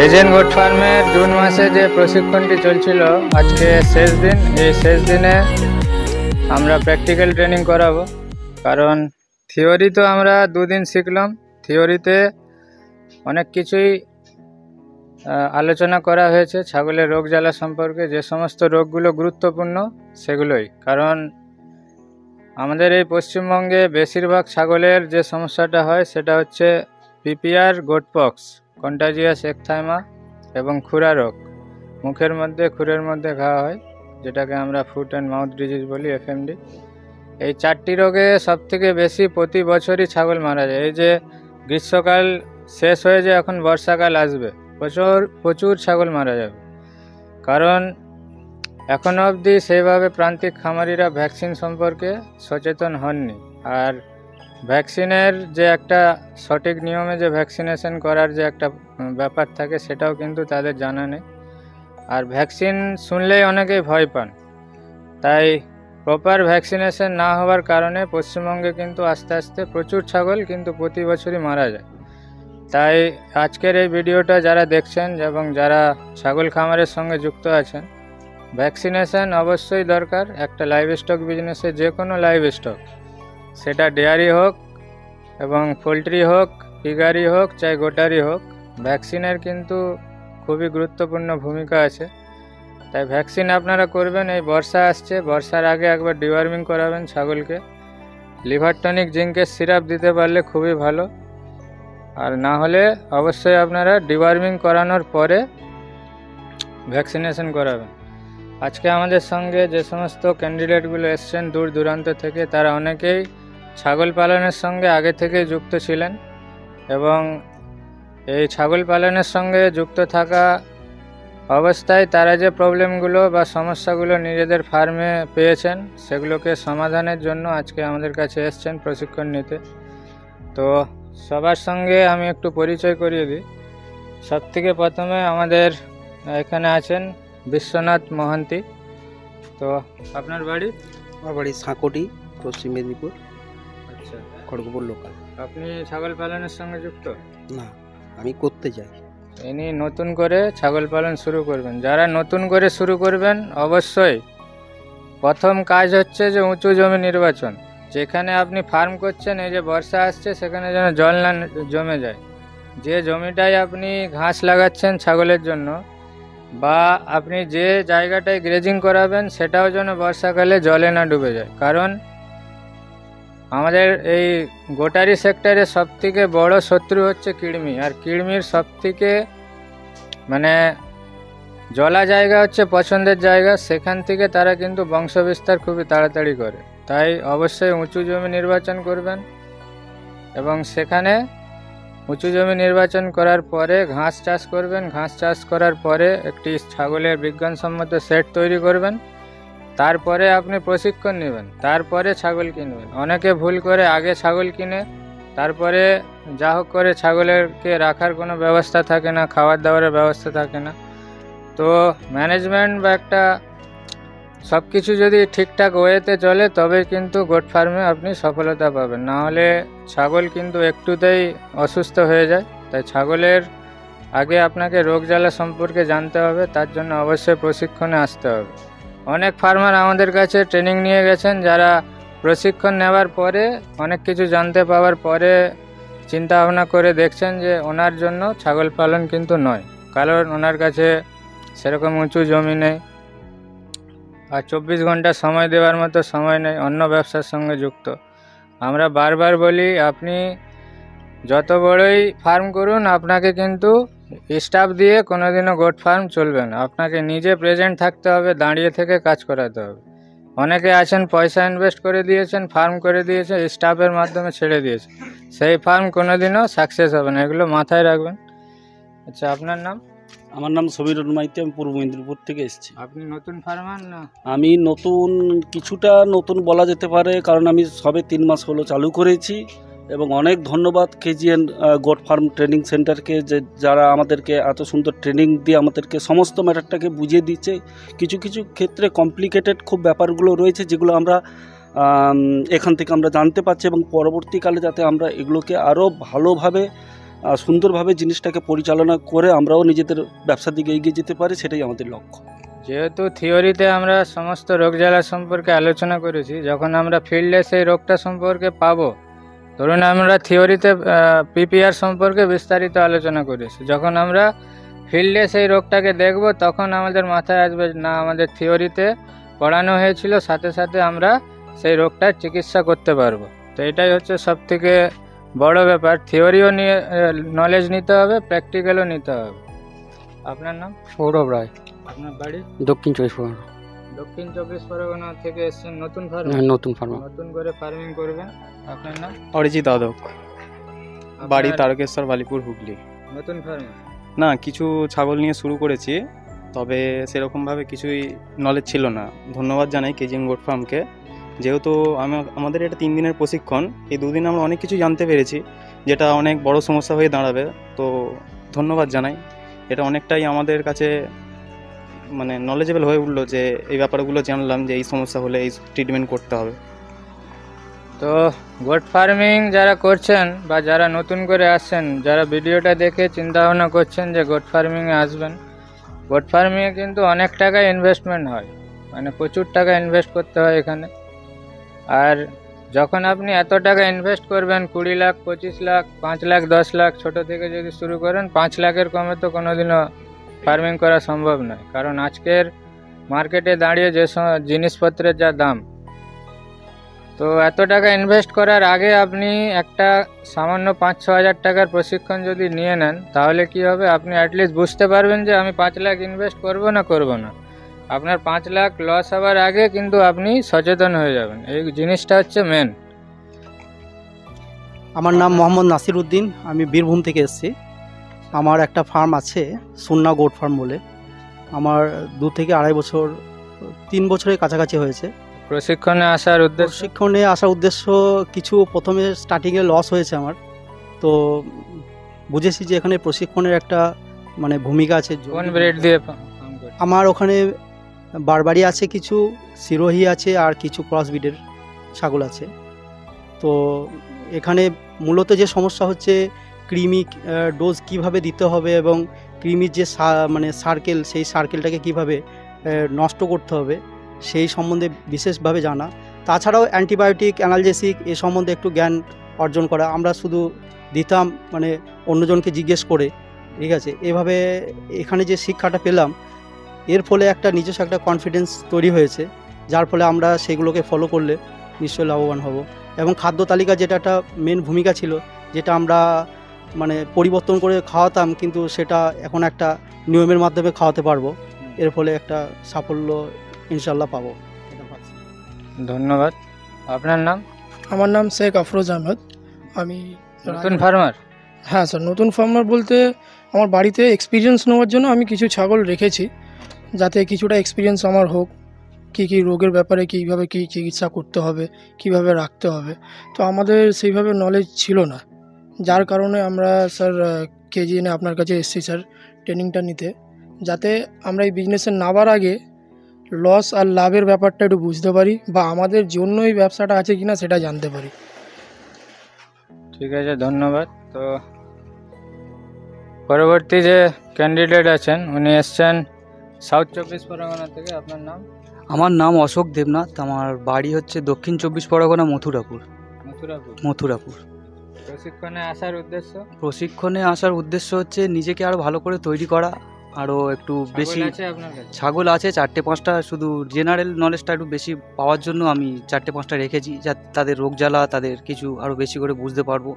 Agent goat ফার্মের June মাসে যে প্রশিক্ষণটি চলছিল, আজকে শেষ দিন। এই শেষ দিনে আমরা প্র্যাকটিক্যাল ট্রেনিং করাবো। কারণ থিওরি তো আমরা দুদিন শিখলাম, থিওরিতে অনেক কিছুই আলোচনা করা হয়েছে ছাগলের রোগ জ্বালা সম্পর্কে, যে সমস্ত রোগগুলো গুরুত্বপূর্ণ সেগুলোই। কারণ আমাদের এই পশ্চিমবঙ্গে বেশিরভাগ ছাগলের যে সমস্যাটা হয় সেটা হচ্ছে পিপিআর, গোটপক্স, কন্টাজিয়াস একথাইমা এবং খুরা রোগ। মুখের মধ্যে, খুরের মধ্যে ঘা হয়, যেটাকে আমরা ফুট অ্যান্ড মাউথ ডিজিজ বলি, এফএমডি। এই চারটি রোগে সবথেকে বেশি প্রতি বছরই ছাগল মারা যায়। এই যে গ্রীষ্মকাল শেষ হয়ে যায়, এখন বর্ষাকাল আসবে, প্রচুর ছাগল মারা যাবে। কারণ এখনও অবধি সেইভাবে প্রান্তিক খামারিরা ভ্যাকসিন সম্পর্কে সচেতন হননি। আর ভ্যাকসিনের যে একটা সঠিক নিয়মে যে ভ্যাকসিনেশন করার যে একটা ব্যাপার থাকে, সেটাও কিন্তু তাদের জানা নেই। আর ভ্যাকসিন শুনলেই অনেকেই ভয় পান। তাই প্রপার ভ্যাকসিনেশন না হওয়ার কারণে পশ্চিমবঙ্গে কিন্তু আস্তে আস্তে প্রচুর ছাগল কিন্তু প্রতি বছরই মারা যায়। তাই আজকের এই ভিডিওটা যারা দেখছেন এবং যারা ছাগল খামারের সঙ্গে যুক্ত আছেন, ভ্যাকসিনেশন অবশ্যই দরকার। একটা লাইভ স্টক বিজনেসে, যে কোনো লাইভ স্টক, সেটা ডেয়ারি হোক এবং পোলট্রি হোক, পিগারি হোক, চাই গোটারি হোক, ভ্যাকসিনের কিন্তু খুবই গুরুত্বপূর্ণ ভূমিকা আছে। তাই ভ্যাকসিন আপনারা করবেন। এই বর্ষা আসছে, বর্ষার আগে একবার ডিওয়ার্মিং করাবেন ছাগলকে। লিভার টনিক জিঙ্কের সিরাপ দিতে পারলে খুবই ভালো। আর না হলে অবশ্যই আপনারা ডিওয়ার্মিং করানোর পরে ভ্যাকসিনেশন করাবেন। আজকে আমাদের সঙ্গে যে সমস্ত ক্যান্ডিডেটগুলো এসছেন দূর দূরান্ত থেকে, তারা অনেকেই ছাগল পালনের সঙ্গে আগে থেকে যুক্ত ছিলেন এবং এই ছাগল পালনের সঙ্গে যুক্ত থাকা অবস্থায় তারা যে প্রবলেমগুলো বা সমস্যাগুলো নিজেদের ফার্মে পেয়েছেন, সেগুলোকে সমাধানের জন্য আজকে আমাদের কাছে এসছেন প্রশিক্ষণ নিতে। তো সবার সঙ্গে আমি একটু পরিচয় করিয়ে দিই। সবথেকে প্রথমে আমাদের এখানে আছেন বিশ্বনাথ মহান্তি। তো আপনার বাড়ি? আমার বাড়ি সাঁকোটি, পশ্চিম মেদিনীপুর। আচ্ছা, খড়গপুর লোকাল। আপনি ছাগল পালনের সঙ্গে যুক্ত? না, আমি করতে চাই। ইনি নতুন করে ছাগল পালন শুরু করবেন। যারা নতুন করে শুরু করবেন, অবশ্যই প্রথম কাজ হচ্ছে যে উঁচু জমি নির্বাচন। যেখানে আপনি ফার্ম করছেন, এই যে বর্ষা আসছে, সেখানে যেন জল না জমে যায়। যে জমিটায় আপনি ঘাস লাগাচ্ছেন ছাগলের জন্য, বা আপনি যে জায়গাটায় গ্রেজিং করাবেন, সেটাও যেন বর্ষাকালে জলে না ডুবে যায়। কারণ আমাদের এই গোটারি সেক্টরে সবথেকে বড় শত্রু হচ্ছে কৃমি। আর কৃমির সবথেকে জলা জায়গা হচ্ছে পছন্দের জায়গা, সেখান থেকে তারা কিন্তু বংশবিস্তার খুবই তাড়াতাড়ি করে। তাই অবশ্যই উঁচু জমি নির্বাচন করবেন এবং সেখানে উঁচু জমি নির্বাচন করার পরে ঘাস চাষ করবেন। ঘাস চাষ করার পরে একটি ছাগলের বিজ্ঞানসম্মত সেট তৈরি করবেন। তারপরে আপনি প্রশিক্ষণ নেবেন, তারপরে ছাগল কিনবেন। অনেকে ভুল করে আগে ছাগল কিনে তারপরে যা হোক করে ছাগলেরকে রাখার কোনো ব্যবস্থা থাকে না, খাবার দাবারের ব্যবস্থা থাকে না। তো ম্যানেজমেন্ট বা একটা সব কিছু যদি ঠিকঠাক ওয়েতে চলে, তবে কিন্তু গোট ফার্মে আপনি সফলতা পাবেন। না হলে ছাগল কিন্তু একটুতেই অসুস্থ হয়ে যায়। তাই ছাগলের আগে আপনাকে রোগ জ্বালা সম্পর্কে জানতে হবে, তার জন্য অবশ্যই প্রশিক্ষণে আসতে হবে। অনেক ফার্মার আমাদের কাছে ট্রেনিং নিয়ে গেছেন, যারা প্রশিক্ষণ নেওয়ার পরে অনেক কিছু জানতে পাওয়ার পরে চিন্তা ভাবনা করে দেখছেন যে ওনার জন্য ছাগল পালন কিন্তু নয়। কারণ ওনার কাছে সেরকম উঁচু জমি নেই, আর 24 ঘন্টা সময় দেওয়ার মতো সময় নেই, অন্য ব্যবসার সঙ্গে যুক্ত। আমরা বারবার বলি, আপনি যত বড়ই ফার্ম করুন, আপনাকে কিন্তু স্টাফ দিয়ে কোনোদিনও গোট ফার্ম চলবে না। আপনাকে নিজে প্রেজেন্ট থাকতে হবে, দাঁড়িয়ে থেকে কাজ করাতে হবে। অনেকে আছেন পয়সা ইনভেস্ট করে দিয়েছেন, ফার্ম করে দিয়েছে, স্টাফের মাধ্যমে ছেড়ে দিয়েছে, সেই ফার্ম কোনোদিনও সাকসেস হবে না। এগুলো মাথায় রাখবেন। আচ্ছা, আপনার নাম? আমার নাম সমীরণ মাইতি, আমি পূর্ব মেদিনীপুর থেকে এসেছি। আপনি নতুন ফার্মার না? আমি নতুন, কিছুটা নতুন বলা যেতে পারে, কারণ আমি সবে 3 মাস হলো চালু করেছি। এবং অনেক ধন্যবাদ কেজিএন গোট ফার্ম ট্রেনিং সেন্টারকে, যে যারা আমাদেরকে এত সুন্দর ট্রেনিং দিয়ে আমাদেরকে সমস্ত ম্যাটারটাকে বুঝিয়ে দিচ্ছে। কিছু কিছু ক্ষেত্রে কমপ্লিকেটেড খুব ব্যাপারগুলো রয়েছে, যেগুলো আমরা এখান থেকে আমরা জানতে পারছি, এবং পরবর্তীকালে যাতে আমরা এগুলোকে আরও ভালোভাবে সুন্দরভাবে জিনিসটাকে পরিচালনা করে আমরাও নিজেদের ব্যবসার দিকে এগিয়ে যেতে পারি, সেটাই আমাদের লক্ষ্য। যেহেতু থিওরিতে আমরা সমস্ত রোগ জ্বালা সম্পর্কে আলোচনা করেছি, যখন আমরা ফিল্ডে সেই রোগটা সম্পর্কে পাবো, ধরুন আমরা থিওরিতে পিপিআর সম্পর্কে বিস্তারিত আলোচনা করেছি, যখন আমরা ফিল্ডে সেই রোগটাকে দেখব তখন আমাদের মাথায় আসবে না আমাদের থিওরিতে পড়ানো হয়েছিল, সাথে সাথে আমরা সেই রোগটার চিকিৎসা করতে পারবো। তো এটাই হচ্ছে সবথেকে বড় ব্যাপার, থিওরিও নিয়ে নলেজ নিতে হবে, প্র্যাকটিক্যালও নিতে হবে। আপনার নাম? সৌরভ রায়, আপনার বাড়ি? দক্ষিণ 24 পরগনা। দক্ষিণ 24 পরগনা থেকে এসেছেন নতুন ফার্ম? নতুন ফার্মার। নতুন করে ফার্মিং করবেন। আপনার নাম? অরিজিৎ আদক, বাড়ি তারকেশ্বর, বালিপুর, হুগলি। নতুন ফার্ম? না, কিছু ছাগল নিয়ে শুরু করেছি, তবে সেরকমভাবে কিছুই নলেজ ছিল না। ধন্যবাদ জানাই কেজিএন গোট ফার্মকে, যেহেতু আমাদের এটা 3 দিনের প্রশিক্ষণ, এই 2 দিন আমরা অনেক কিছু জানতে পেরেছি, যেটা অনেক বড় সমস্যা হয়ে দাঁড়াবে। তো ধন্যবাদ জানাই, এটা অনেকটাই আমাদের কাছে মানে নলেজেবল হয়ে উঠলো, যে এই ব্যাপারগুলো জানলাম যে এই সমস্যা হলে এই ট্রিটমেন্ট করতে হবে। তো গোট ফার্মিং যারা করছেন বা যারা নতুন করে আসছেন, যারা ভিডিওটা দেখে চিন্তা ভাবনা করছেন যে গোট ফার্মিংয়ে আসবেন, গোট ফার্মিংয়ে কিন্তু অনেক টাকা ইনভেস্টমেন্ট হয়, মানে প্রচুর টাকা ইনভেস্ট করতে হয় এখানে। আর যখন আপনি এত টাকা ইনভেস্ট করবেন, 20 লাখ, 25 লাখ, 5 লাখ, 10 লাখ, ছোটো থেকে যদি শুরু করেন, 5 লাখের কমে তো কোনোদিনও ফার্মিং করা সম্ভব নয়। কারণ আজকের মার্কেটে দাঁড়িয়ে যে জিনিসপত্রের যা দাম, তো এত টাকা ইনভেস্ট করার আগে আপনি একটা সামান্য 5-6 হাজার টাকার প্রশিক্ষণ যদি নিয়ে নেন, তাহলে কি হবে, আপনি অ্যাটলিস্ট বুঝতে পারবেন যে আমি 5 লাখ ইনভেস্ট করবো না করবো না। আপনার 5 লাখ লস হওয়ার আগে কিন্তু আপনি সচেতন হয়ে যাবেন, এই জিনিসটা হচ্ছে মেন। আমার নাম মোহাম্মদ নাসির উদ্দিন, আমি বীরভূম থেকে এসেছি। আমার একটা ফার্ম আছে, সুন্না গোট ফার্ম বলে। আমার 2 থেকে 2.5 বছর, 3 বছরের কাছাকাছি হয়েছে। প্রশিক্ষণে আসার উদ্দেশ্য? প্রশিক্ষণে আসার উদ্দেশ্য কিছু, প্রথমে স্টার্টিংয়ে লস হয়েছে আমার, তো বুঝেছি যে এখানে প্রশিক্ষণের একটা মানে ভূমিকা আছে। কোন ব্রিড দিয়ে? আমার ওখানে বারবারি আছে, কিছু সিরোহি আছে, আর কিছু ক্রস ব্রিডের ছাগল আছে। তো এখানে মূলত যে সমস্যা হচ্ছে, কৃমি ডোজ কিভাবে দিতে হবে এবং কৃমির যে মানে সার্কেল, সেই সার্কেলটাকে কিভাবে নষ্ট করতে হবে সেই সম্বন্ধে বিশেষভাবে জানা। তাছাড়াও অ্যান্টিবায়োটিক, অ্যানালজেসিক এ সম্বন্ধে একটু জ্ঞান অর্জন করা। আমরা শুধু দিতাম মানে অন্যজনকে জিজ্ঞেস করে, ঠিক আছে। এভাবে এখানে যে শিক্ষাটা পেলাম, এর ফলে একটা নিজস্ব একটা কনফিডেন্স তৈরি হয়েছে, যার ফলে আমরা সেগুলোকে ফলো করলে নিশ্চয়ই লাভবান হব। এবং খাদ্য তালিকা যেটা একটা মেন ভূমিকা ছিল, যেটা আমরা মানে পরিবর্তন করে খাওয়াতাম, কিন্তু সেটা এখন একটা নিয়মের মাধ্যমে খাওয়াতে পারবো, এর ফলে একটা সাফল্য ইনশাল্লাহ পাবো। ধন্যবাদ। আপনার নাম? আমার নাম শেখ আফরোজ আহমেদ। আমি নতুন ফার্মার? হ্যাঁ স্যার, নতুন ফার্মার বলতে আমার বাড়িতে এক্সপিরিয়েন্স নেওয়ার জন্য আমি কিছু ছাগল রেখেছি, যাতে কিছুটা এক্সপিরিয়েন্স আমার হোক, কী কী রোগের ব্যাপারে কীভাবে কী চিকিৎসা করতে হবে, কিভাবে রাখতে হবে। তো আমাদের সেইভাবে নলেজ ছিল না, যার কারণে আমরা স্যার কেজিএনে আপনার কাছে এসেছি স্যার ট্রেনিংটা নিতে, যাতে আমরা এই বিজনেসে নামার আগে লস আর লাভের ব্যাপারটা একটু বুঝতে পারি, বা আমাদের জন্য এই ব্যবসাটা আছে কিনা সেটা জানতে পারি। ঠিক আছে, ধন্যবাদ। তো পরবর্তী যে ক্যান্ডিডেট আছেন, উনি এসছেন সাউথ 24 পরগনা থেকে। আপনার নাম? আমার নাম অশোক দেবনাথ, আমার বাড়ি হচ্ছে দক্ষিণ 24 পরগনা, মথুরাপুর। মথুরাপুর। প্রশিক্ষণে আসার উদ্দেশ্য? প্রশিক্ষণে আসার উদ্দেশ্য হচ্ছে নিজেকে আরও ভালো করে তৈরি করা, আরও একটু বেশি। ছাগল আছে 4-5টা, শুধু জেনারেল নলেজটা একটু বেশি পাওয়ার জন্য আমি 4-5টা রেখেছি, যাতে তাদের রোগ জ্বালা তাদের কিছু আরও বেশি করে বুঝতে পারবো।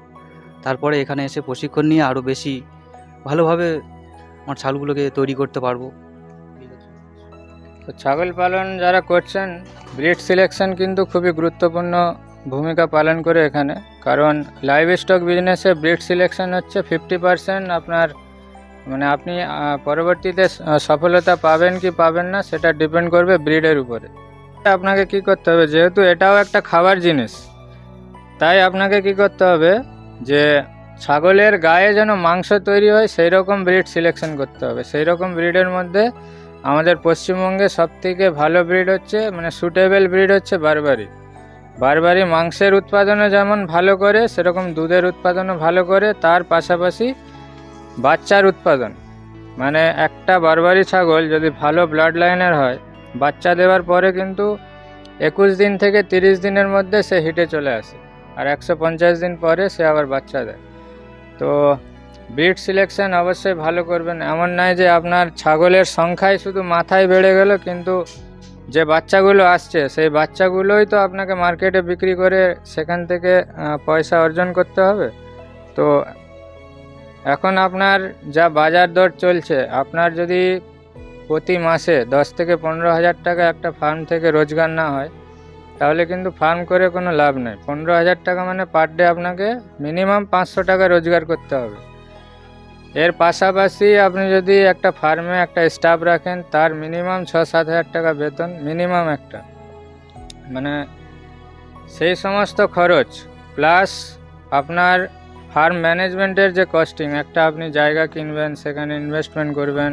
তারপরে এখানে এসে প্রশিক্ষণ নিয়ে আরও বেশি ভালোভাবে আমার ছাগলগুলোকে তৈরি করতে পারবো। তো ছাগল পালন যারা করছেন, ব্রিড সিলেকশন কিন্তু খুবই গুরুত্বপূর্ণ ভূমিকা পালন করে এখানে। কারণ লাইভ স্টক বিজনেসে ব্রিড সিলেকশন হচ্ছে 50%। আপনার মানে আপনি পরবর্তীতে সফলতা পাবেন কি পাবেন না, সেটা ডিপেন্ড করবে ব্রিডের উপরে। আপনাকে কি করতে হবে, যেহেতু এটাও একটা খাবার জিনিস, তাই আপনাকে কি করতে হবে যে ছাগলের গায়ে যেন মাংস তৈরি হয় সেই রকম ব্রিড সিলেকশন করতে হবে। সেই রকম ব্রিডের মধ্যে আমাদের পশ্চিমবঙ্গে সবথেকে ভালো ব্রিড হচ্ছে, মানে সুটেবল ব্রিড হচ্ছে বারবারি। বারবারই মাংসের উৎপাদনও যেমন ভালো করে, সেরকম দুধের উৎপাদনও ভালো করে, তার পাশাপাশি বাচ্চার উৎপাদন, মানে একটা বারবারি ছাগল যদি ভালো ব্লাড লাইনের হয়, বাচ্চা দেওয়ার পরে কিন্তু 21 দিন থেকে 30 দিনের মধ্যে সে হিটে চলে আসে, আর 150 দিন পরে সে আবার বাচ্চা দেয়। তো ব্রিড সিলেকশন অবশ্যই ভালো করবেন। এমন নয় যে আপনার ছাগলের সংখ্যাই শুধু মাথায় বেড়ে গেল, কিন্তু যে বাচ্চাগুলো আসছে সেই বাচ্চাগুলোই তো আপনাকে মার্কেটে বিক্রি করে সেখান থেকে পয়সা অর্জন করতে হবে। তো এখন আপনার যা বাজার দর চলছে, আপনার যদি প্রতি মাসে 10 থেকে 15 হাজার টাকা একটা ফার্ম থেকে রোজগার না হয়, তাহলে কিন্তু ফার্ম করে কোনো লাভ নেই। 15 হাজার টাকা মানে পার ডে আপনাকে মিনিমাম 500 টাকা রোজগার করতে হবে। এর পাশাপাশি আপনি যদি একটা ফার্মে একটা স্টাফ রাখেন, তার মিনিমাম 6-7 হাজার টাকা বেতন, মিনিমাম একটা, মানে সেই সমস্ত খরচ প্লাস আপনার ফার্ম ম্যানেজমেন্টের যে কস্টিং, একটা আপনি জায়গা কিনবেন, সেখানে ইনভেস্টমেন্ট করবেন,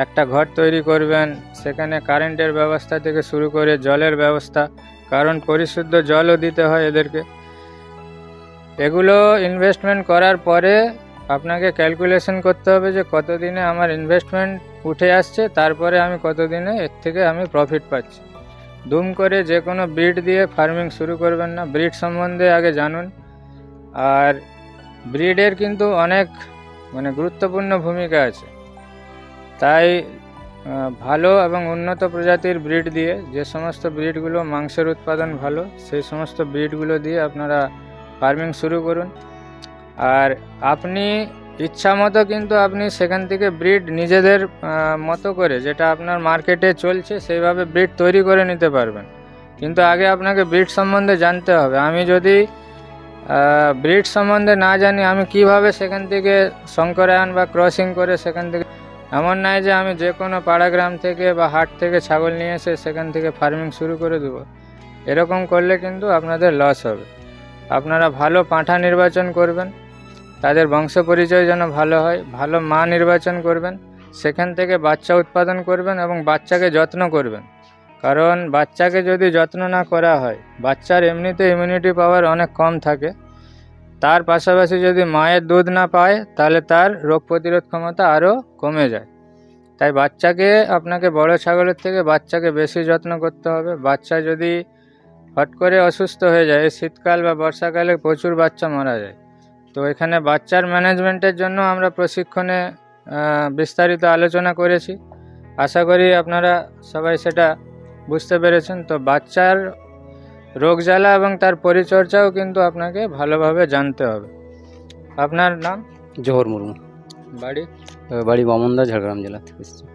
একটা ঘর তৈরি করবেন, সেখানে কারেন্টের ব্যবস্থা থেকে শুরু করে জলের ব্যবস্থা, কারণ পরিশুদ্ধ জলও দিতে হয় এদেরকে। এগুলো ইনভেস্টমেন্ট করার পরে আপনাকে ক্যালকুলেশন করতে হবে যে কতদিনে আমার ইনভেস্টমেন্ট উঠে আসছে, তারপরে আমি কতদিনে এর থেকে আমি প্রফিট পাচ্ছি। দুম করে যে কোনো ব্রিড দিয়ে ফার্মিং শুরু করবেন না, ব্রিড সম্বন্ধে আগে জানুন। আর ব্রিডের কিন্তু অনেক মানে গুরুত্বপূর্ণ ভূমিকা আছে, তাই ভালো এবং উন্নত প্রজাতির ব্রিড দিয়ে, যে সমস্ত ব্রিডগুলো মাংসের উৎপাদন ভালো, সেই সমস্ত ব্রিডগুলো দিয়ে আপনারা ফার্মিং শুরু করুন। আর আপনি ইচ্ছা মতো কিন্তু আপনি সেখান থেকে ব্রিড নিজেদের মতো করে, যেটা আপনার মার্কেটে চলছে সেইভাবে ব্রিড তৈরি করে নিতে পারবেন, কিন্তু আগে আপনাকে ব্রিড সম্বন্ধে জানতে হবে। আমি যদি ব্রিড সম্বন্ধে না জানি, আমি কিভাবে সেখান থেকে সংকরায়ন বা ক্রসিং করে সেখান থেকে, এমন নয় যে আমি যে কোনো পাড়া গ্রাম থেকে বা হাট থেকে ছাগল নিয়ে এসে সেখান থেকে ফার্মিং শুরু করে দেবো। এরকম করলে কিন্তু আপনাদের লস হবে। আপনারা ভালো পাঁঠা নির্বাচন করবেন, তাদের বংশ পরিচয় যেন ভালো হয়, ভালো মা নির্বাচন করবেন, সেখান থেকে বাচ্চা উৎপাদন করবেন এবং বাচ্চাকে যত্ন করবেন। কারণ বাচ্চাকে যদি যত্ন না করা হয়, বাচ্চার এমনিতে ইমিউনিটি পাওয়ার অনেক কম থাকে, তার পাশাপাশি যদি মায়ের দুধ না পায় তাহলে তার রোগ প্রতিরোধ ক্ষমতা আরও কমে যায়। তাই বাচ্চাকে, আপনাকে বড় ছাগলের থেকে বাচ্চাকে বেশি যত্ন করতে হবে। বাচ্চা যদি হট করে অসুস্থ হয়ে যায়, শীতকাল বা বর্ষাকালে প্রচুর বাচ্চা মারা যায়। তো এখানে বাচ্চার ম্যানেজমেন্টের জন্য আমরা প্রশিক্ষণে বিস্তারিত আলোচনা করেছি, আশা করি আপনারা সবাই সেটা বুঝতে পেরেছেন। তো বাচ্চার রোগ জ্বালা এবং তার পরিচর্যাও কিন্তু আপনাকে ভালোভাবে জানতে হবে। আপনার নাম? জোহর মুর্মু, বাড়ি? বাড়ি বামনদা, ঝাড়গ্রাম জেলা থেকে এসেছি।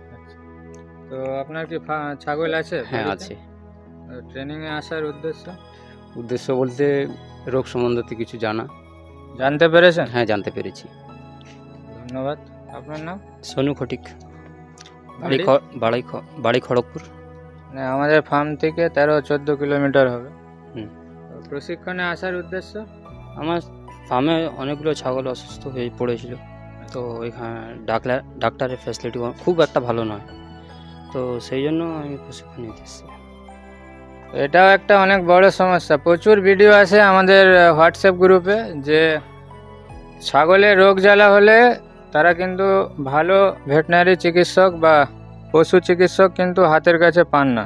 তো আপনার কি ছাগল আছে? হ্যাঁ আছে। ট্রেনিংয়ে আসার উদ্দেশ্য বলতে রোগ সম্বন্ধে কিছু জানতে পেরেছেন? হ্যাঁ জানতে পেরেছি। ধন্যবাদ। আপনার নাম? সোনু খটিক, বাড়ি খড়গপুর। আমাদের ফার্ম থেকে 13-14 কিলোমিটার হবে। প্রশিক্ষণে আসার উদ্দেশ্য, আমার ফার্মে অনেকগুলো ছাগল অসুস্থ হয়ে পড়েছিল, তো এখানে ডাক্তারের ফ্যাসিলিটি খুব একটা ভালো নয়, তো সেই জন্য আমি প্রশিক্ষণ নিতে এসেছি। এটাও একটা অনেক বড় সমস্যা। প্রচুর ভিডিও আছে আমাদের হোয়াটসঅ্যাপ গ্রুপে, যে ছাগলের রোগ জ্বালা হলে তারা কিন্তু ভালো ভেটেরিনারি চিকিৎসক বা পশু চিকিৎসক কিন্তু হাতের কাছে পান না।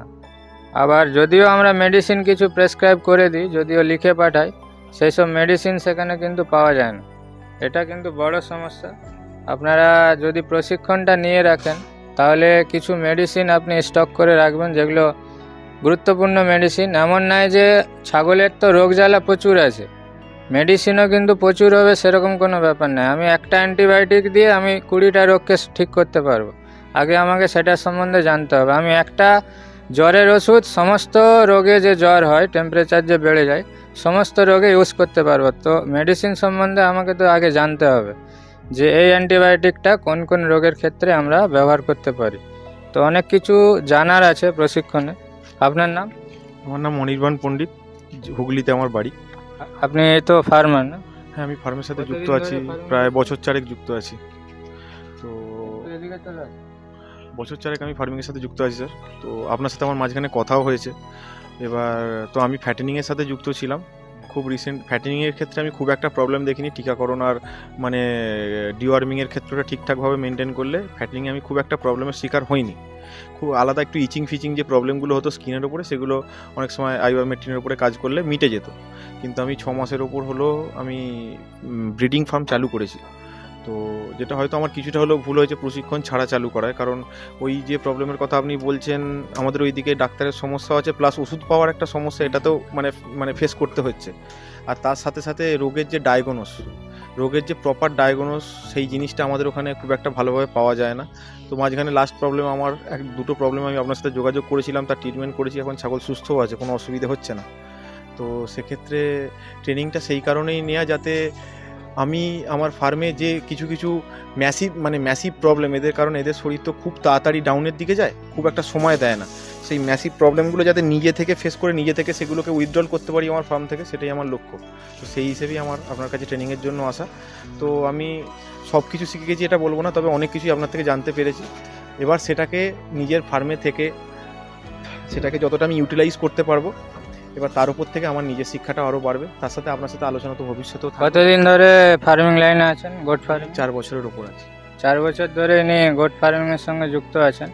আবার যদিও আমরা মেডিসিন কিছু প্রেসক্রাইব করে দিই, যদিও লিখে পাঠাই, সেই সব মেডিসিন সেখানে কিন্তু পাওয়া যায় না। এটা কিন্তু বড় সমস্যা। আপনারা যদি প্রশিক্ষণটা নিয়ে রাখেন, তাহলে কিছু মেডিসিন আপনি স্টক করে রাখবেন, যেগুলো গুরুত্বপূর্ণ মেডিসিন। এমন নয় যে ছাগলের তো রোগ জ্বালা প্রচুর আছে, মেডিসিনও কিন্তু প্রচুর হবে, সেরকম কোনো ব্যাপার নয়। আমি একটা অ্যান্টিবায়োটিক দিয়ে আমি 20টা রোগকে ঠিক করতে পারবো, আগে আমাকে সেটার সম্বন্ধে জানতে হবে। আমি একটা জ্বরের ওষুধ সমস্ত রোগে, যে জ্বর হয়, টেম্পারেচার যে বেড়ে যায়, সমস্ত রোগে ইউজ করতে পারবো। তো মেডিসিন সম্বন্ধে আমাকে তো আগে জানতে হবে যে এই অ্যান্টিবায়োটিকটা কোন কোন রোগের ক্ষেত্রে আমরা ব্যবহার করতে পারি। তো অনেক কিছু জানার আছে প্রশিক্ষণে। আপনার নাম? আমার নাম অনির্বাণ পণ্ডিত, হুগলিতে আমার বাড়ি। আপনি তো ফার্মার না? হ্যাঁ, আমি ফার্মের সাথে যুক্ত আছি, প্রায় বছর চারেক যুক্ত আছি। তো বছর চারেক আমি ফার্মিংয়ের সাথে যুক্ত আছি স্যার। তো আপনার সাথে আমার মাঝখানে কথাও হয়েছে। এবার তো আমি ফ্যাটেনিংয়ের সাথে যুক্ত ছিলাম। খুব রিসেন্ট ফ্যাটেনিংয়ের ক্ষেত্রে আমি খুব একটা প্রবলেম দেখিনি, টিকাকরণ আর মানে ডিওয়ার্মিংয়ের ক্ষেত্রটা ঠিকঠাকভাবে মেনটেন করলে ফ্যাটেনিংয়ে আমি খুব একটা প্রবলেমের শিকার হইনি। খুব আলাদা একটু ইচিং ফিচিং যে প্রবলেমগুলো হতো স্কিনের ওপরে, সেগুলো অনেক সময় আইভারমেকটিনের উপরে কাজ করলে মিটে যেত। কিন্তু আমি 6 মাসের ওপর হলো আমি ব্রিডিং ফার্ম চালু করেছি। তো যেটা হয়তো আমার কিছুটা হলেও ভুল হয়েছে প্রশিক্ষণ ছাড়া চালু করায়, কারণ ওই যে প্রবলেমের কথা আপনি বলছেন আমাদের ওইদিকে ডাক্তারের সমস্যা আছে, প্লাস ওষুধ পাওয়ার একটা সমস্যা, এটাতেও মানে ফেস করতে হচ্ছে। আর তার সাথে সাথে রোগের যে প্রপার ডায়াগনোস সেই জিনিসটা আমাদের ওখানে খুব একটা ভালোভাবে পাওয়া যায় না। তো মাঝখানে লাস্ট প্রবলেম আমার দুটো প্রবলেম আমি আপনার সাথে যোগাযোগ করেছিলাম, তার ট্রিটমেন্ট করেছি, এখন ছাগল সুস্থও আছে, কোনো অসুবিধা হচ্ছে না। তো সেক্ষেত্রে ট্রেনিংটা সেই কারণেই নেওয়া যাতে আমি আমার ফার্মে যে কিছু ম্যাসিভ প্রবলেম এদের, কারণ এদের শরীর তো খুব তাড়াতাড়ি ডাউনের দিকে যায়, খুব একটা সময় দেয় না, সেই ম্যাসিভ প্রবলেমগুলো যাতে নিজে থেকে ফেস করে নিজে থেকে সেগুলোকে উইথড্রল করতে পারি আমার ফার্ম থেকে, সেটাই আমার লক্ষ্য। তো সেই হিসেবেই আমার আপনার কাছে ট্রেনিংয়ের জন্য আসা। তো আমি সব কিছু শিখে গেছি এটা বলবো না, তবে অনেক কিছুই আপনার থেকে জানতে পেরেছি। এবার সেটাকে নিজের ফার্মে থেকে সেটাকে যতটা আমি ইউটিলাইজ করতে পারবো, এবার তার উপর থেকে আমার নিজের শিক্ষাটা আরও বাড়বে। তার সাথে আপনার সাথে আলোচনা তো ভবিষ্যতেও থাকবে। কতদিন ধরে ফার্মিং লাইনে আছেন? গোট ফার্মিং 4 বছরের ওপর আছে। 4 বছর ধরে ইনি গোট ফার্মিংয়ের সঙ্গে যুক্ত আছেন।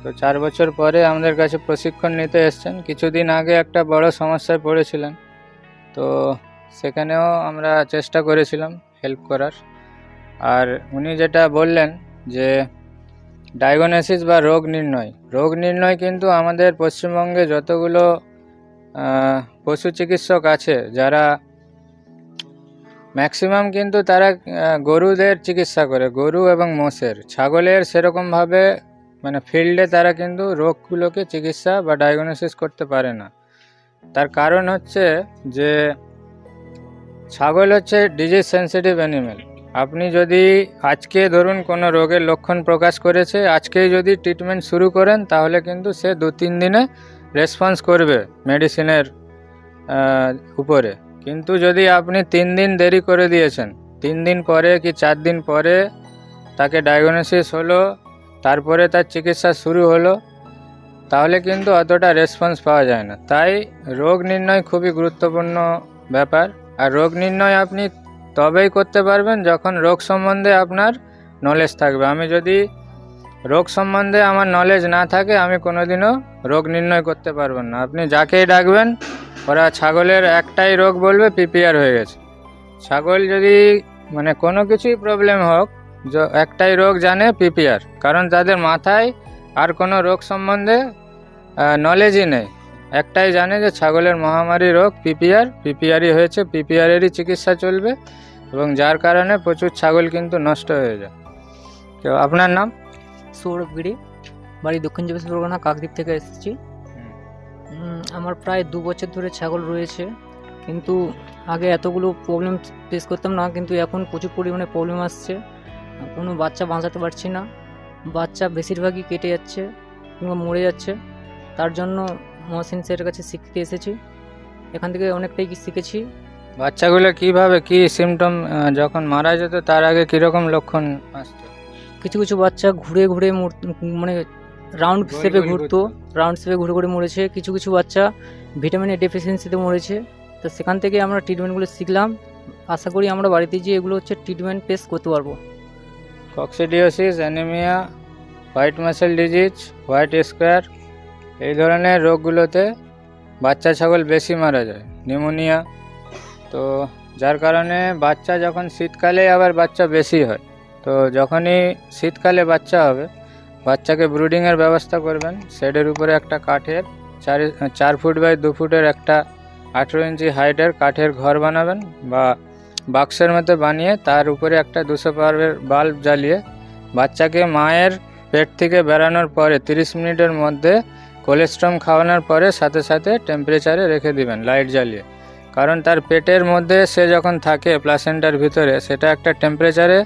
তো 4 বছর পরে আমাদের কাছে প্রশিক্ষণ নিতে এসছেন। কিছুদিন আগে একটা বড় সমস্যায় পড়েছিলেন, তো সেখানেও আমরা চেষ্টা করেছিলাম হেল্প করার। আর উনি যেটা বললেন যে ডায়াগনোসিস বা রোগ নির্ণয় কিন্তু আমাদের পশ্চিমবঙ্গে যতগুলো পশু চিকিৎসক আছে যারা ম্যাক্সিমাম কিন্তু তারা গরুদের চিকিৎসা করে, গরু এবং মোষের। ছাগলের সেরকমভাবে মানে ফিল্ডে তারা কিন্তু রোগগুলোকে চিকিৎসা বা ডায়াগনোসিস করতে পারে না। তার কারণ হচ্ছে যে ছাগল হচ্ছে ডিজিজ সেন্সিটিভ অ্যানিমেল। আপনি যদি আজকে ধরুন কোনো রোগের লক্ষণ প্রকাশ করেছে, আজকেই যদি ট্রিটমেন্ট শুরু করেন তাহলে কিন্তু সে 2-3 দিনে রেসপন্স করবে মেডিসিনের উপরে। কিন্তু যদি আপনি 3 দিন দেরি করে দিয়েছেন, 3 দিন পরে কি 4 দিন পরে তাকে ডায়াগনোসিস হলো, তারপরে তার চিকিৎসা শুরু হলো, তাহলে কিন্তু অতটা রেসপন্স পাওয়া যায় না। তাই রোগ নির্ণয় খুবই গুরুত্বপূর্ণ ব্যাপার। আর রোগ নির্ণয় আপনি তবেই করতে পারবেন যখন রোগ সম্বন্ধে আপনার নলেজ থাকবে। আমি যদি রোগ সম্বন্ধে আমার নলেজ না থাকে আমি কোনোদিনও রোগ নির্ণয় করতে পারবেন না। আপনি যাকেই ডাকবেন ওরা ছাগলের একটাই রোগ বলবে, পিপিআর হয়ে গেছে। ছাগল যদি মানে কোনো কিছুই প্রবলেম হোক, একটাই রোগ জানে, পিপিআর। কারণ তাদের মাথায় আর কোনো রোগ সম্বন্ধে নলেজই নেই, একটাই জানে যে ছাগলের মহামারী রোগ পিপিআরই হয়েছে, পিপিআরেরই চিকিৎসা চলবে, এবং যার কারণে প্রচুর ছাগল কিন্তু নষ্ট হয়ে যায়। তো আপনার নাম? সৌরভ গিরি, বাড়ি দক্ষিণ চব্বিশ পরগনা, কাকদ্বীপ থেকে এসেছি। আমার প্রায় 2 বছর ধরে ছাগল রয়েছে, কিন্তু আগে এতগুলো প্রবলেম ফেস করতাম না, কিন্তু এখন প্রচুর পরিমাণে প্রবলেম আসছে। কোনো বাচ্চা বাঁচাতে পারছি না, বাচ্চা বেশিরভাগই কেটে যাচ্ছে কিংবা মরে যাচ্ছে। তার জন্য মহসিন স্যারের কাছে শিখতে এসেছি, এখান থেকে অনেকটাই শিখেছি। বাচ্চাগুলো কিভাবে কি সিমটম, যখন মারা যেত তার আগে কীরকম লক্ষণ আসতো? কিছু বাচ্চা ঘুরে মানে রাউন্ড শেপে ঘুরে ঘুরে মরেছে। কিছু বাচ্চা ভিটামিনের ডেফিসিয়েন্সিতে মরেছে। তো সেখান থেকে আমরা ট্রিটমেন্টগুলো শিখলাম। আশা করি আমরা বাড়িতে গিয়ে এগুলো ট্রিটমেন্ট পেশ করতে পারবো। Coccidiosis, anaemia, white muscle disease, white square, এই ধরনের রোগগুলোতে বাচ্চা ছাগল বেশি মারা যায়। নিউমোনিয়া, তো যার কারণে বাচ্চা যখন শীতকালে আবার বাচ্চা বেশি হয়। তো যখনই শীতকালে বাচ্চা হবে, বাচ্চাকে ব্রুডিংয়ের ব্যবস্থা করবেন। শেডের উপরে একটা কাঠের 4 ফুট বাই 2 ফুটের একটা 18 ইঞ্চি হাইটের কাঠের ঘর বানাবেন, বা বাক্সের মধ্যে বানিয়ে তার উপরে একটা 200 পাওয়ারের বাল্ব জ্বালিয়ে বাচ্চাকে মায়ের পেট থেকে বেরানোর পরে 30 মিনিটের মধ্যে কোলেস্ট্রম খাওয়ানোর পরে সাথে সাথে টেম্পারেচারে রেখে দিবেন লাইট জ্বালিয়ে। কারণ তার পেটের মধ্যে সে যখন থাকে প্লাসেন্টার ভিতরে, সেটা একটা টেম্পারেচারে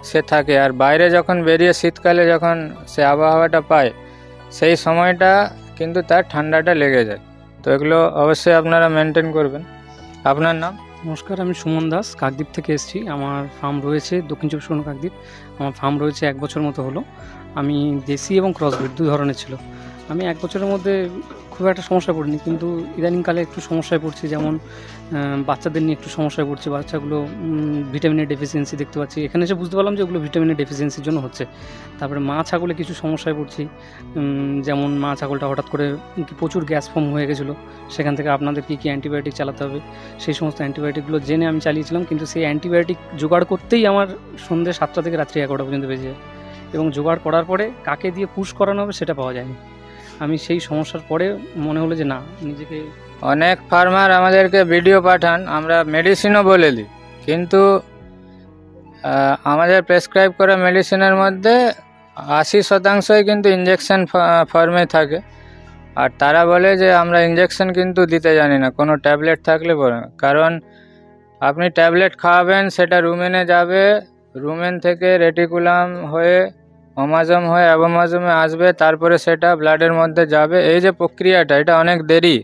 সে থাকে, আর বাইরে যখন বেরিয়ে শীতকালে যখন সে আবহাওয়াটা পায় সেই সময়টা কিন্তু তার ঠান্ডাটা লেগে যায়। তো এগুলো অবশ্যই আপনারা মেনটেন করবেন। আপনার নাম? নমস্কার, আমি সুমন দাস, কাকদ্বীপ থেকে এসেছি। আমার ফার্ম রয়েছে দক্ষিণ চব্বিশ পরগনা, কাকদ্বীপ। আমার ফার্ম রয়েছে 1 বছর মতো হলো। আমি দেশি এবং ক্রসব্রিড 2 ধরনের ছিল। আমি 1 বছরের মধ্যে খুব একটা সমস্যায় পড়িনি, কিন্তু ইদানিংকালে একটু সমস্যায় পড়ছি। যেমন বাচ্চাদের নিয়ে একটু সমস্যায় পড়ছি। বাচ্চাগুলো ভিটামিনের ডেফিসিয়েন্সি দেখতে পাচ্ছি। এখানে এসে বুঝতে পারলাম যে ওগুলো ভিটামিনের ডেফিসিয়েন্সির জন্য হচ্ছে। তারপরে মা ছাগলে কিছু সমস্যায় পড়ছি। যেমন মা ছাগলটা হঠাৎ করে প্রচুর গ্যাস ফর্ম হয়ে গেছিলো। সেখান থেকে আপনাদের কী অ্যান্টিবায়োটিক চালাতে হবে, সেই সমস্ত অ্যান্টিবায়োটিকগুলো জেনে আমি চালিয়েছিলাম। কিন্তু সেই অ্যান্টিবায়োটিক জোগাড় করতেই আমার সন্ধ্যে 7টা থেকে রাত্রি 11টা পর্যন্ত বেজে যায়, এবং জোগাড় করার পরে কাকে দিয়ে পুশ করানো হবে সেটা পাওয়া যায়নি। আমি সেই সমস্যার পরে মনে হলো যে না, নিজেকে অনেক ফার্মার আমাদেরকে ভিডিও পাঠান, আমরা মেডিসিনও বলে দিই, কিন্তু আমাদের প্রেসক্রাইব করা মেডিসিনের মধ্যে 80% কিন্তু ইঞ্জেকশন ফর্মে থাকে। আর তারা বলে যে আমরা ইঞ্জেকশন কিন্তু দিতে জানি না, কোনো ট্যাবলেট থাকলে বলে না। কারণ আপনি ট্যাবলেট খাওয়াবেন, সেটা রুমেনে যাবে, রুমেন থেকে রেটিকুলাম হয়ে অমাজম হয়ে অ্যাবোমাজমে আসবে, তারপরে সেটা ব্লাডের মধ্যে যাবে। এই যে প্রক্রিয়াটা, এটা অনেক দেরি।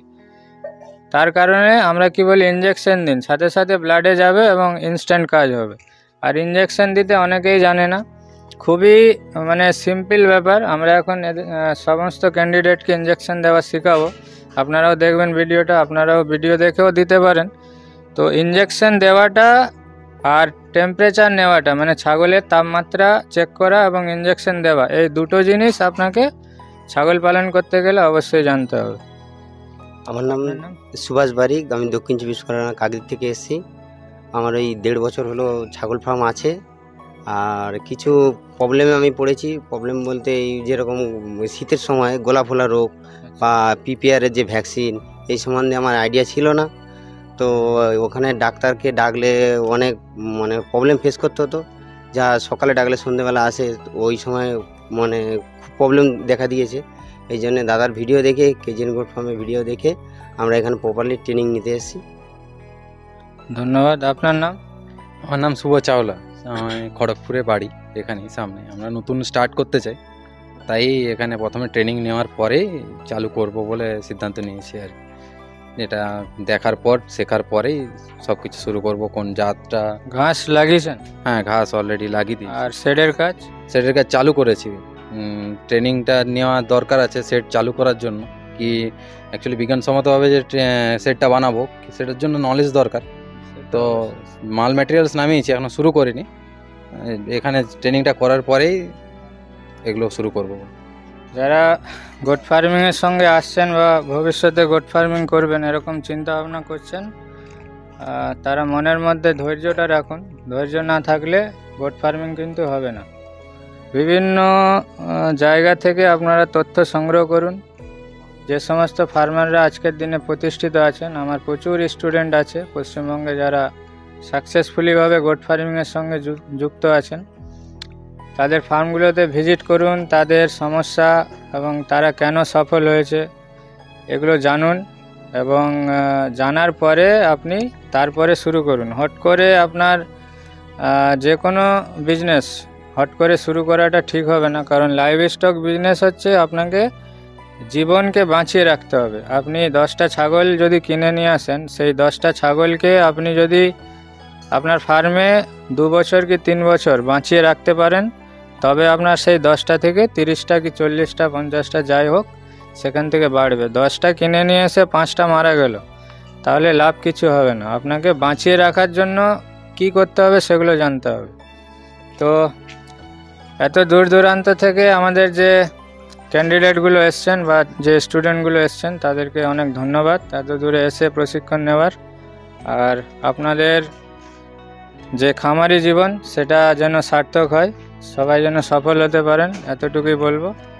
তার কারণে আমরা কি বলি, ইঞ্জেকশন দিন, সাথে সাথে ব্লাডে যাবে এবং ইনস্ট্যান্ট কাজ হবে। আর ইঞ্জেকশন দিতে অনেকেই জানে না, খুবই মানে সিম্পল ব্যাপার। আমরা এখন সমস্ত ক্যান্ডিডেটকে ইঞ্জেকশন দেওয়া শেখাবো। আপনারাও দেখবেন ভিডিওটা, আপনারাও ভিডিও দেখেও দিতে পারেন। তো ইঞ্জেকশন দেওয়াটা আর টেম্পারেচার নেওয়াটা, মানে ছাগলের তাপমাত্রা চেক করা এবং ইঞ্জেকশন দেওয়া, এই দুটো জিনিস আপনাকে ছাগল পালন করতে গেলে অবশ্যই জানতে হবে। আমার নাম সুভাষ বারিক, আমি দক্ষিণ 24 পরগনা কাকদ্বীপ থেকে এসেছি। আমার ওই 1.5 বছর হলো ছাগল ফার্ম আছে। আর কিছু প্রবলেমে আমি পড়েছি। প্রবলেম বলতে এই যেরকম শীতের সময় গোলা ফোলা রোগ বা পিপিআরের যে ভ্যাকসিন, এই সম্বন্ধে আমার আইডিয়া ছিল না। তো ওখানে ডাক্তারকে ডাকলে অনেক মানে প্রবলেম ফেস করতে হতো। যা সকালে ডাকলে সন্ধ্যেবেলা আসে, ওই সময় মানে খুব প্রবলেম দেখা দিয়েছে। এই জন্য দাদার ভিডিও দেখে, কেজিএন গোট ফার্মের ভিডিও দেখে আমরা এখানে প্রপারলি ট্রেনিং নিতে এসেছি। ধন্যবাদ। আপনার নাম? আমার নাম শুভ চাওলা, খড়গপুরে বাড়ি, এখানেই সামনে। আমরা নতুন স্টার্ট করতে চাই, তাই এখানে প্রথমে ট্রেনিং নেওয়ার পরে চালু করব বলে সিদ্ধান্ত নিয়েছি আর কি। এটা দেখার পর, শেখার পরেই সব কিছু শুরু করব। কোন জাতটা। ঘাস লাগিয়েছেন? হ্যাঁ, ঘাস অলরেডি লাগিয়ে দিই। আর শেডের কাজ? শেডের কাজ চালু করেছি। ট্রেনিংটা নেওয়া দরকার আছে শেড চালু করার জন্য। কি অ্যাকচুয়ালি বিজ্ঞানসম্মতভাবে যে শেডটা বানাবো, সেটার জন্য নলেজ দরকার। তো মাল ম্যাটেরিয়ালস নামিয়েছি, এখনও শুরু করিনি। এখানে ট্রেনিংটা করার পরেই এগুলো শুরু করব। যারা গোট ফার্মিংয়ের সঙ্গে আসছেন বা ভবিষ্যতে গোট ফার্মিং করবেন এরকম চিন্তা ভাবনা করছেন, তারা মনের মধ্যে ধৈর্যটা রাখুন। ধৈর্য না থাকলে গোট ফার্মিং কিন্তু হবে না। বিভিন্ন জায়গা থেকে আপনারা তথ্য সংগ্রহ করুন। যে সমস্ত ফার্মাররা আজকের দিনে প্রতিষ্ঠিত আছেন, আমার প্রচুর স্টুডেন্ট আছে পশ্চিমবঙ্গে যারা সাকসেসফুলিভাবে গোট ফার্মিংয়ের সঙ্গে যুক্ত আছেন। তাদের ফার্মগুলোতে ভিজিট করুন, তাদের সমস্যা এবং তারা কেন সফল হয়েছে এগুলো জানুন, এবং জানার পরে আপনি তারপরে শুরু করুন। হট করে আপনার যে কোনো বিজনেস হট করে শুরু করাটা ঠিক হবে না। কারণ লাইভ স্টক বিজনেস হচ্ছে আপনাকে জীবনকে বাঁচিয়ে রাখতে হবে। আপনি 10টা ছাগল যদি কিনে নিয়ে আসেন, সেই 10টা ছাগলকে আপনি যদি আপনার ফার্মে 2 বছর কি 3 বছর বাঁচিয়ে রাখতে পারেন, তবে আপনার সেই 10টা থেকে 30টা কি 40টা 50টা যাই হোক সেখান থেকে বাড়বে। 10টা কিনে নিয়ে এসে 5টা মারা গেল, তাহলে লাভ কিছু হবে না। আপনাকে বাঁচিয়ে রাখার জন্য কি করতে হবে সেগুলো জানতে হবে। তো এত দূর দূরান্ত থেকে আমাদের যে ক্যান্ডিডেটগুলো এসছেন বা যে স্টুডেন্টগুলো এসছেন, তাদেরকে অনেক ধন্যবাদ এত দূরে এসে প্রশিক্ষণ নেওয়ার। আর আপনাদের যে খামারি জীবন সেটা যেন সার্থক হয়, সবাই যেন সফল হতে পারেন, এতটুকুই বলবো।